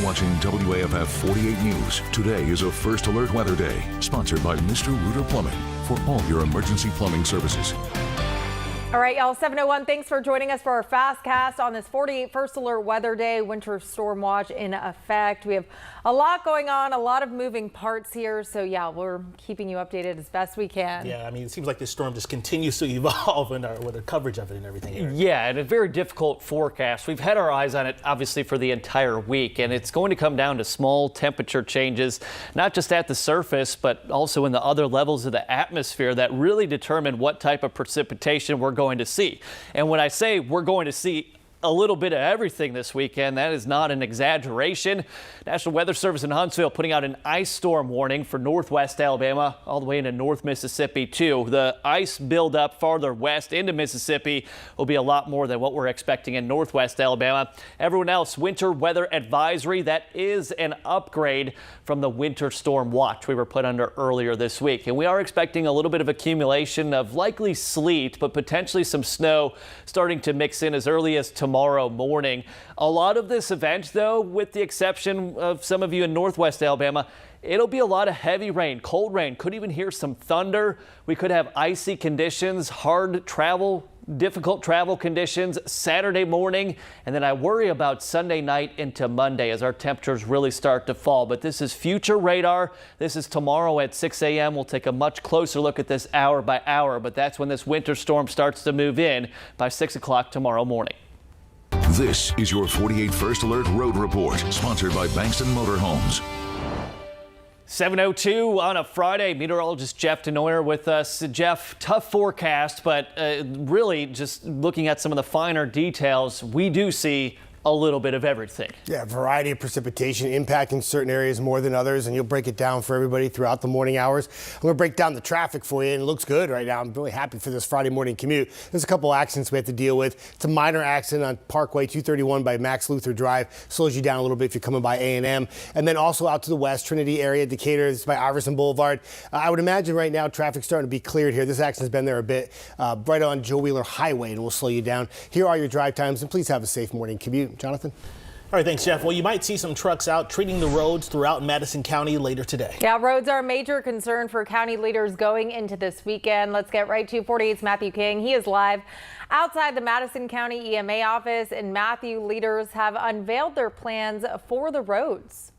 watching WAFF 48 News. Today is a First Alert Weather Day, sponsored by Mr. Rooter Plumbing for all your emergency plumbing services. All right, y'all, 7:01. Thanks for joining us for our fast cast on this 48 First Alert Weather Day. Winter storm watch in effect. We have a lot going on, a lot of moving parts here. So, yeah, we're keeping you updated as best we can. Yeah, I mean, it seems like this storm just continues to evolve with our coverage of it and everything here. Yeah, and a very difficult forecast. We've had our eyes on it, obviously, for the entire week, and it's going to come down to small temperature changes, not just at the surface, but also in the other levels of the atmosphere that really determine what type of precipitation we're going to see. And when I say we're going to see a little bit of everything this weekend, that is not an exaggeration. National Weather Service in Huntsville putting out an ice storm warning for northwest Alabama all the way into North Mississippi too. The ice buildup farther west into Mississippi will be a lot more than what we're expecting in northwest Alabama. Everyone else, winter weather advisory. That is an upgrade from the winter storm watch we were put under earlier this week. And we are expecting a little bit of accumulation of likely sleet, but potentially some snow starting to mix in as early as tomorrow morning. A lot of this event, though, with the exception of some of you in northwest Alabama, it'll be a lot of heavy rain, cold rain, could even hear some thunder. We could have icy conditions, hard travel, difficult travel conditions Saturday morning, and then I worry about Sunday night into Monday as our temperatures really start to fall. But this is future radar. This is tomorrow at 6 a.m. We'll take a much closer look at this hour by hour, but that's when this winter storm starts to move in by 6 o'clock tomorrow morning. This is your 48 First Alert Road Report, sponsored by Bankston Motorhomes. 7:02 on a Friday. Meteorologist Jeff Denoyer with us. Jeff, tough forecast, but really just looking at some of the finer details, we do see a little bit of everything. Yeah, a variety of precipitation impacting certain areas more than others, and you'll break it down for everybody throughout the morning hours. I'm going to break down the traffic for you, and it looks good right now. I'm really happy for this Friday morning commute. There's a couple accidents we have to deal with. It's a minor accident on Parkway 231 by Max Luther Drive. Slows you down a little bit if you're coming by A&M. And then also out to the west, Trinity area, Decatur, this is by Iverson Boulevard. I would imagine right now traffic's starting to be cleared here. This accident's been there a bit, right on Joe Wheeler Highway, and will slow you down. Here are your drive times, and please have a safe morning commute. Jonathan? All right, thanks, Jeff. Well, you might see some trucks out treating the roads throughout Madison County later today. Yeah, roads are a major concern for county leaders going into this weekend. Let's get right to 48's Matthew King. He is live outside the Madison County EMA office, and Matthew, leaders have unveiled their plans for the roads.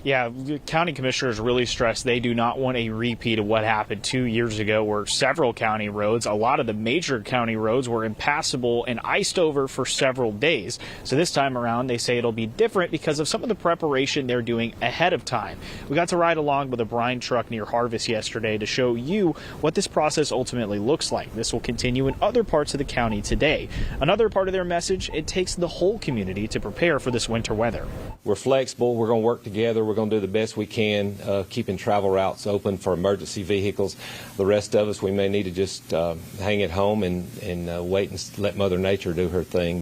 Yeah, county commissioners really stressed they do not want a repeat of what happened 2 years ago, where several county roads, a lot of the major county roads, were impassable and iced over for several days. So this time around, they say it'll be different because of some of the preparation they're doing ahead of time. We got to ride along with a brine truck near Harvest yesterday to show you what this process ultimately looks like. This will continue in other parts of the county today. Another part of their message, it takes the whole community to prepare for this winter weather. We're flexible. We're going to work together. We're going to do the best we can, keeping travel routes open for emergency vehicles. The rest of us, we may need to just hang at home and wait and let Mother Nature do her thing.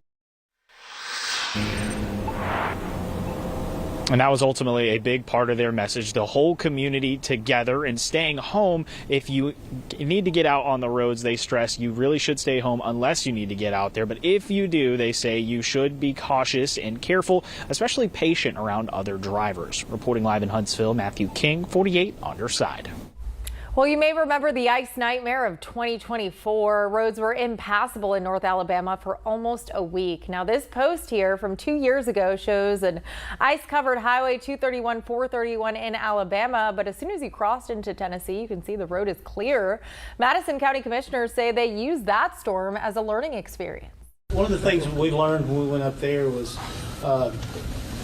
And that was ultimately a big part of their message, the whole community together and staying home. If you need to get out on the roads, they stress you really should stay home unless you need to get out there. But if you do, they say you should be cautious and careful, especially patient around other drivers. Reporting live in Huntsville, Matthew King, 48 on your side. Well, you may remember the ice nightmare of 2024. Roads were impassable in North Alabama for almost a week. Now, this post here from 2 years ago shows an ice-covered Highway 231, 431 in Alabama. But as soon as you crossed into Tennessee, you can see the road is clear. Madison County commissioners say they used that storm as a learning experience. One of the things we learned when we went up there was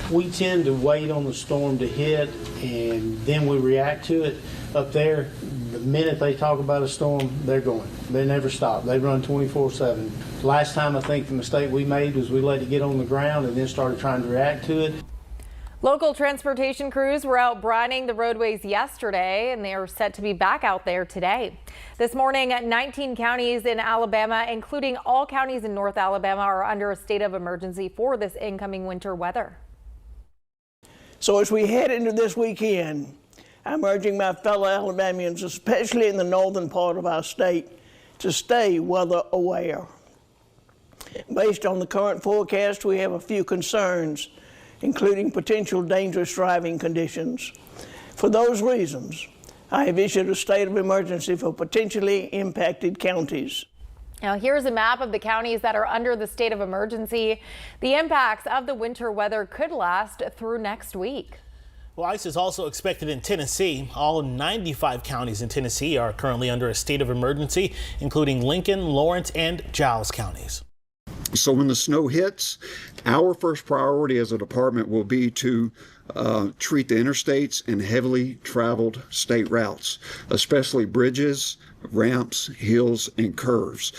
we tend to wait on the storm to hit, and then we react to it. Up there, the minute they talk about a storm, they're going. They never stop. They run 24/7. Last time, I think the mistake we made was we let it get on the ground and then started trying to react to it. Local transportation crews were out brining the roadways yesterday, and they are set to be back out there today. This morning, 19 counties in Alabama, including all counties in North Alabama, are under a state of emergency for this incoming winter weather. So as we head into this weekend, I'm urging my fellow Alabamians, especially in the northern part of our state, to stay weather aware. Based on the current forecast, we have a few concerns, including potential dangerous driving conditions. For those reasons, I have issued a state of emergency for potentially impacted counties. Now here's a map of the counties that are under the state of emergency. The impacts of the winter weather could last through next week. Well, ice is also expected in Tennessee. All 95 counties in Tennessee are currently under a state of emergency, including Lincoln, Lawrence, and Giles counties. So when the snow hits, our first priority as a department will be to treat the interstates and heavily traveled state routes, especially bridges, ramps, hills, and curves.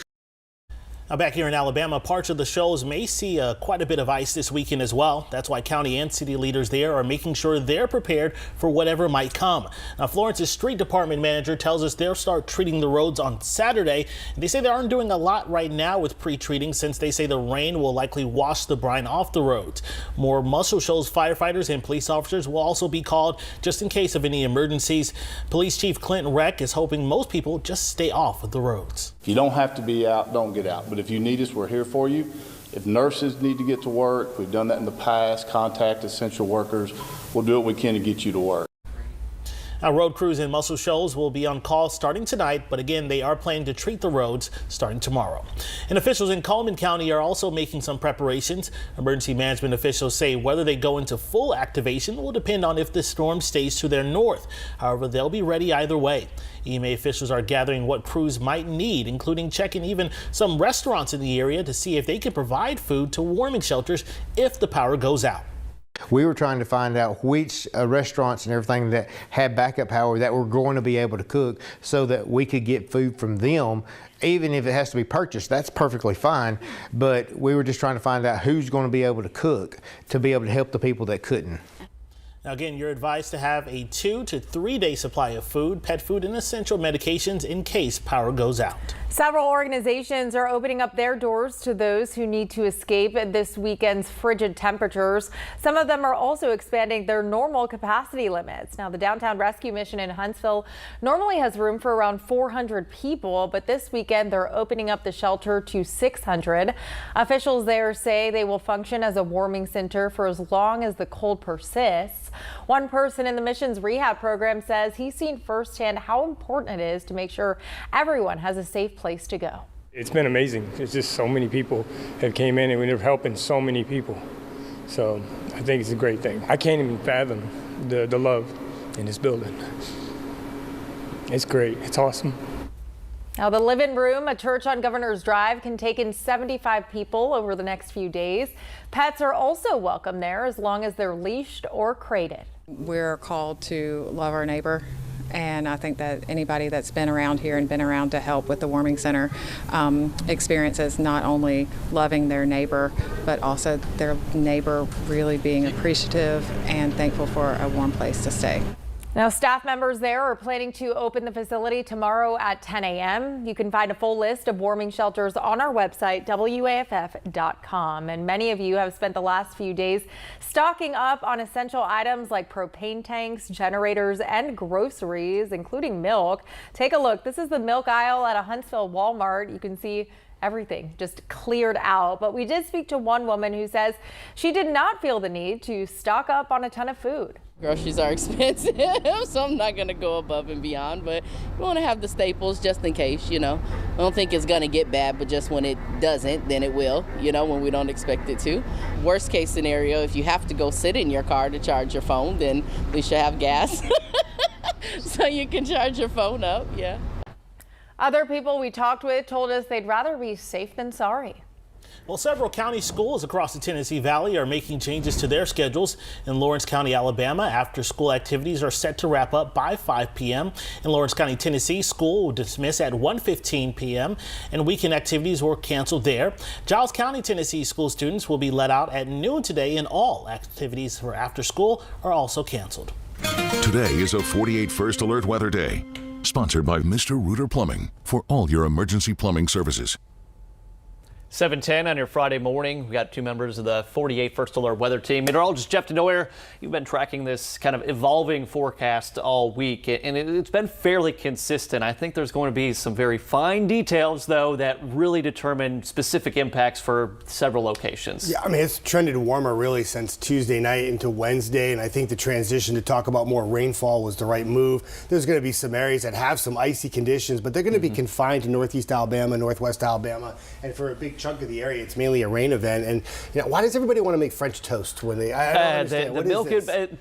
Now back here in Alabama, parts of the shoals may see quite a bit of ice this weekend as well. That's why county and city leaders there are making sure they're prepared for whatever might come. Now Florence's street department manager tells us they'll start treating the roads on Saturday. They say they aren't doing a lot right now with pre-treating since they say the rain will likely wash the brine off the roads. More Muscle Shoals firefighters and police officers will also be called just in case of any emergencies. Police Chief Clint Reck is hoping most people just stay off of the roads. If you don't have to be out, don't get out. But if you need us, we're here for you. If nurses need to get to work, we've done that in the past, contact essential workers. We'll do what we can to get you to work. Now, road crews in Muscle Shoals will be on call starting tonight, but again, they are planning to treat the roads starting tomorrow. And officials in Coleman County are also making some preparations. Emergency management officials say whether they go into full activation will depend on if the storm stays to their north. However, they'll be ready either way. EMA officials are gathering what crews might need, including checking even some restaurants in the area to see if they can provide food to warming shelters if the power goes out. We were trying to find out which restaurants and everything that had backup power that were going to be able to cook so that we could get food from them. Even if it has to be purchased, that's perfectly fine. But we were just trying to find out who's going to be able to cook to be able to help the people that couldn't. Now again, you're advised to have a 2 to 3 day supply of food, pet food, and essential medications in case power goes out. Several organizations are opening up their doors to those who need to escape this weekend's frigid temperatures. Some of them are also expanding their normal capacity limits. Now, the Downtown Rescue Mission in Huntsville normally has room for around 400 people, but this weekend they're opening up the shelter to 600. Officials there say they will function as a warming center for as long as the cold persists. One person in the mission's rehab program says he's seen firsthand how important it is to make sure everyone has a safe place to go. It's been amazing. It's just so many people have came in and we're helping so many people. So I think it's a great thing. I can't even fathom the love in this building. It's great. It's awesome. Now, the Live-In Room, a church on Governor's Drive, can take in 75 people over the next few days. Pets are also welcome there as long as they're leashed or crated. We're called to love our neighbor, and I think that anybody that's been around here and been around to help with the warming center experiences not only loving their neighbor, but also their neighbor really being appreciative and thankful for a warm place to stay. Now, staff members there are planning to open the facility tomorrow at 10 a.m. You can find a full list of warming shelters on our website, WAFF.com. And many of you have spent the last few days stocking up on essential items like propane tanks, generators, and groceries, including milk. Take a look. This is the milk aisle at a Huntsville Walmart. You can see everything just cleared out. But we did speak to one woman who says she did not feel the need to stock up on a ton of food. Groceries are expensive, so I'm not going to go above and beyond, but you want to have the staples just in case, you know. I don't think it's going to get bad, but just when it doesn't, then it will, you know, when we don't expect it to. Worst case scenario, if you have to go sit in your car to charge your phone, then at least you have gas, so you can charge your phone up, yeah. Other people we talked with told us they'd rather be safe than sorry. Well, several county schools across the Tennessee Valley are making changes to their schedules. In Lawrence County, Alabama, after-school activities are set to wrap up by 5 p.m. In Lawrence County, Tennessee, school will dismiss at 1:15 p.m. and weekend activities were canceled there. Giles County, Tennessee school students will be let out at noon today, and all activities for after school are also canceled. Today is a 48 First Alert Weather Day, sponsored by Mr. Rooter Plumbing for all your emergency plumbing services. 7:10 on your Friday morning. We got two members of the 48 First Alert Weather Team. Meteorologist Jeff DeNoyer, you've been tracking this kind of evolving forecast all week, and it's been fairly consistent. I think there's going to be some very fine details, though, that really determine specific impacts for several locations. Yeah, I mean, it's trended warmer really since Tuesday night into Wednesday, and I think the transition to talk about more rainfall was the right move. There's going to be some areas that have some icy conditions, but they're going to be confined to northeast Alabama, northwest Alabama, and for a big chunk of the area, it's mainly a rain event. And why does everybody want to make French toast when they? I don't understand. The milk.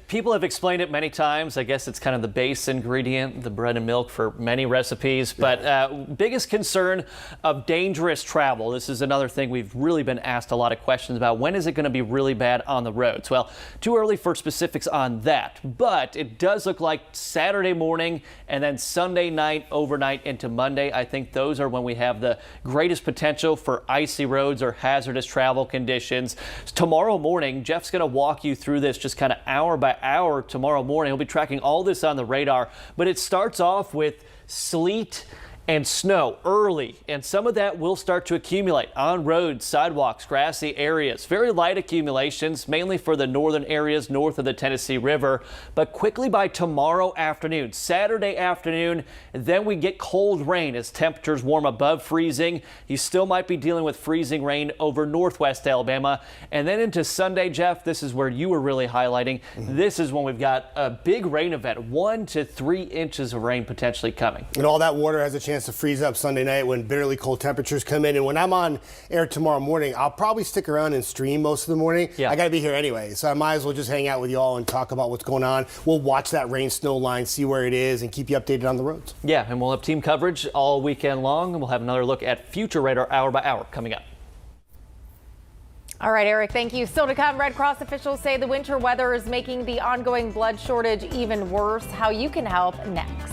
People have explained it many times. I guess it's kind of the base ingredient, the bread and milk for many recipes. But biggest concern of dangerous travel. This is another thing we've really been asked a lot of questions about. When is it going to be really bad on the roads? Well, too early for specifics on that. But it does look like Saturday morning and then Sunday night, overnight into Monday. I think those are when we have the greatest potential for icy roads or hazardous travel conditions. Tomorrow morning, Jeff's going to walk you through this just kind of hour by hour tomorrow morning. He'll be tracking all this on the radar, but it starts off with sleet and snow early, and some of that will start to accumulate on roads, sidewalks, grassy areas. Very light accumulations, mainly for the northern areas north of the Tennessee River, but quickly by tomorrow afternoon, Saturday afternoon, then we get cold rain as temperatures warm above freezing. You still might be dealing with freezing rain over northwest Alabama, and then into Sunday, Jeff, this is where you were really highlighting. This is when we've got a big rain event, 1 to 3 inches of rain potentially coming. And all that water has a chance to freeze up Sunday night when bitterly cold temperatures come in. And when I'm on air tomorrow morning, I'll probably stick around and stream most of the morning. I got to be here anyway, so I might as well just hang out with y'all and talk about what's going on. We'll watch that rain snow line, see where it is, and keep you updated on the roads. Yeah, and we'll have team coverage all weekend long, and we'll have another look at future radar hour by hour coming up. All right, Eric, thank you. Still to come, Red Cross officials say the winter weather is making the ongoing blood shortage even worse. How you can help next.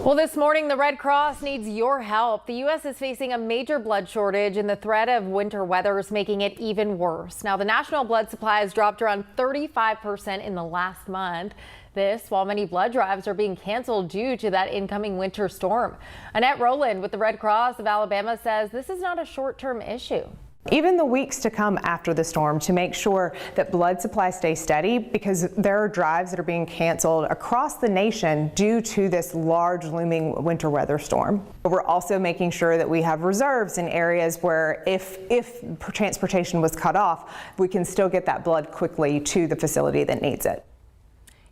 Well, this morning, the Red Cross needs your help. The U.S. is facing a major blood shortage, and the threat of winter weather is making it even worse. Now, the national blood supply has dropped around 35% in the last month. This while many blood drives are being canceled due to that incoming winter storm. Annette Rowland with the Red Cross of Alabama says this is not a short-term issue. Even the weeks to come after the storm to make sure that blood supply stays steady, because there are drives that are being canceled across the nation due to this large looming winter weather storm. We're also making sure that we have reserves in areas where if transportation was cut off, we can still get that blood quickly to the facility that needs it.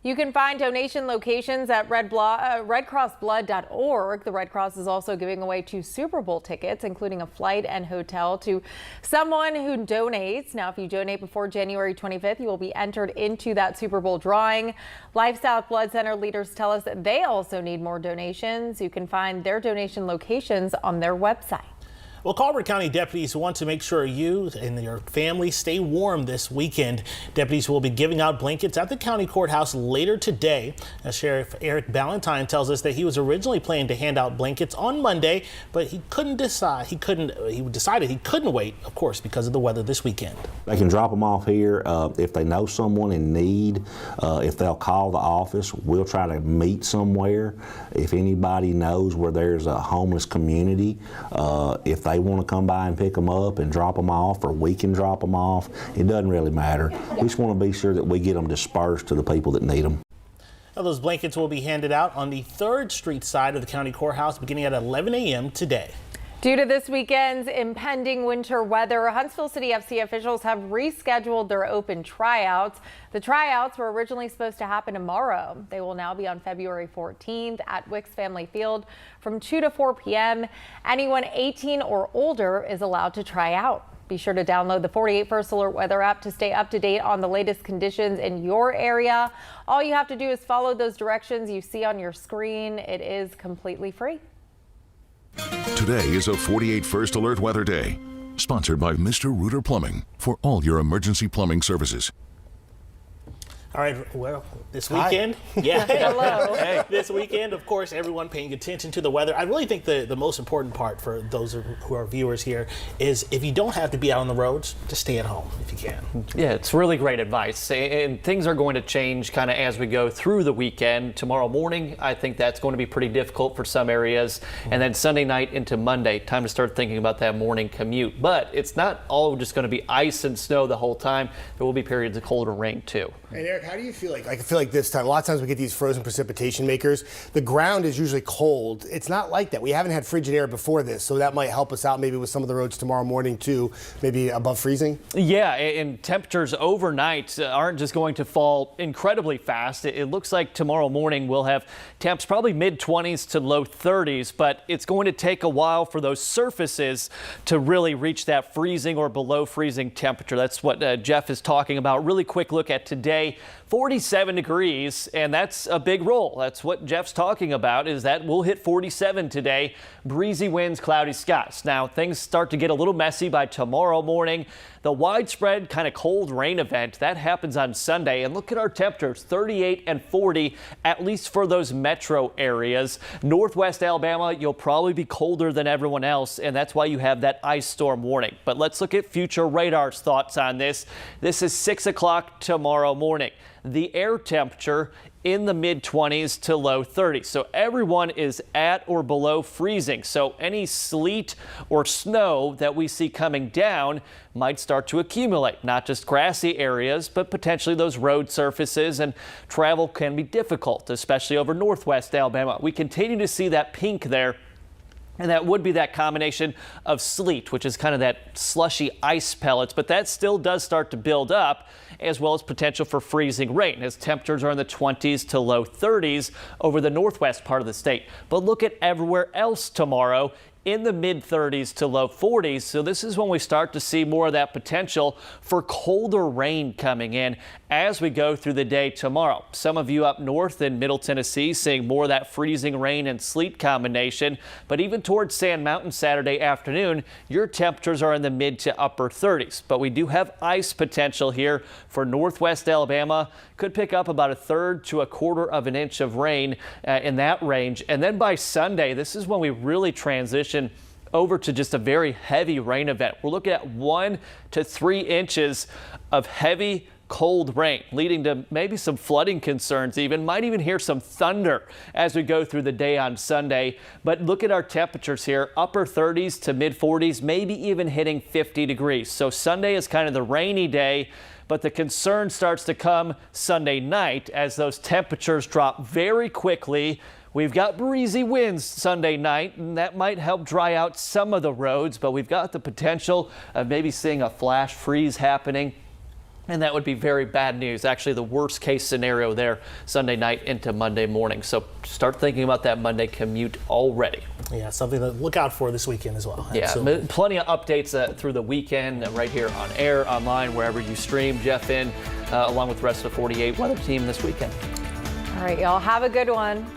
You can find donation locations at redcrossblood.org. The Red Cross is also giving away 2 Super Bowl tickets, including a flight and hotel, to someone who donates. Now, if you donate before January 25th, you will be entered into that Super Bowl drawing. Life South Blood Center leaders tell us that they also need more donations. You can find their donation locations on their website. Well, Colbert County deputies want to make sure you and your family stay warm this weekend. Deputies will be giving out blankets at the county courthouse later today. Sheriff Eric Ballantyne tells us that he was originally planning to hand out blankets on Monday, but he decided he couldn't wait, of course, because of the weather this weekend. They can drop them off here if they know someone in need. If they'll call the office, we'll try to meet somewhere. If anybody knows where there's a homeless community, if they want to come by and pick them up and drop them off, or we can drop them off, it doesn't really matter. We just want to be sure that we get them dispersed to the people that need them. Now, those blankets will be handed out on the 3rd Street side of the county courthouse beginning at 11 a.m. today. Due to this weekend's impending winter weather, Huntsville City FC officials have rescheduled their open tryouts. The tryouts were originally supposed to happen tomorrow. They will now be on February 14th at Wicks Family Field from 2 to 4 p.m. Anyone 18 or older is allowed to try out. Be sure to download the 48 First Alert weather app to stay up to date on the latest conditions in your area. All you have to do is follow those directions you see on your screen. It is completely free. Today is a 48 First Alert Weather Day, sponsored by Mr. Rooter Plumbing for all your emergency plumbing services. All right, well, this weekend, yeah, hello. Hey. This weekend, of course, everyone paying attention to the weather. I really think the most important part for those who are viewers here is if you don't have to be out on the roads, just stay at home if you can. Yeah, it's really great advice. And things are going to change kind of as we go through the weekend. Tomorrow morning, I think that's going to be pretty difficult for some areas. And then Sunday night into Monday, time to start thinking about that morning commute. But it's not all just going to be ice and snow the whole time. There will be periods of colder rain, too. And Eric, how do you feel like I feel like this time, a lot of times we get these frozen precipitation makers. The ground is usually cold. It's not like that. We haven't had frigid air before this, so that might help us out maybe with some of the roads tomorrow morning too, maybe above freezing. Yeah, and temperatures overnight aren't just going to fall incredibly fast. It looks like tomorrow morning we'll have temps probably mid-20s to low 30s, but it's going to take a while for those surfaces to really reach that freezing or below freezing temperature. That's what Jeff is talking about. Really quick look at today. 47 degrees, and that's a big roll. That's what Jeff's talking about, is that we'll hit 47 today. Breezy winds, cloudy skies. Now, things start to get a little messy by tomorrow morning. The widespread kind of cold rain event, that happens on Sunday. And look at our temperatures, 38 and 40, at least for those metro areas. Northwest Alabama, you'll probably be colder than everyone else, and that's why you have that ice storm warning. But let's look at Future Radar's thoughts on this. This is 6 o'clock tomorrow morning. The air temperature in the mid-20s to low 30s. So everyone is at or below freezing. So any sleet or snow that we see coming down might start to accumulate, not just grassy areas, but potentially those road surfaces, and travel can be difficult, especially over northwest Alabama. We continue to see that pink there. And that would be that combination of sleet, which is kind of that slushy ice pellets, but that still does start to build up, as well as potential for freezing rain as temperatures are in the 20s to low 30s over the northwest part of the state. But look at everywhere else tomorrow in the mid 30s to low 40s. So this is when we start to see more of that potential for colder rain coming in as we go through the day tomorrow. Some of you up north in Middle Tennessee seeing more of that freezing rain and sleet combination. But even towards Sand Mountain Saturday afternoon, your temperatures are in the mid to upper 30s. But we do have ice potential here for northwest Alabama. Could pick up about 1/3 to 1/4 of an inch of rain in that range. And then by Sunday, this is when we really transition over to just a very heavy rain event. We're looking at 1 to 3 inches of heavy cold rain, leading to maybe some flooding concerns even. Might even hear some thunder as we go through the day on Sunday. But look at our temperatures here, upper 30s to mid 40s, maybe even hitting 50 degrees. So Sunday is kind of the rainy day, but the concern starts to come Sunday night as those temperatures drop very quickly. We've got breezy winds Sunday night, and that might help dry out some of the roads, but we've got the potential of maybe seeing a flash freeze happening. And that would be very bad news. Actually, the worst case scenario there Sunday night into Monday morning. So start thinking about that Monday commute already. Yeah, something to look out for this weekend as well. Yeah, Absolutely. Plenty of updates through the weekend right here on air, online, wherever you stream. Jeff in, along with the rest of the 48 weather team this weekend. All right, y'all have a good one.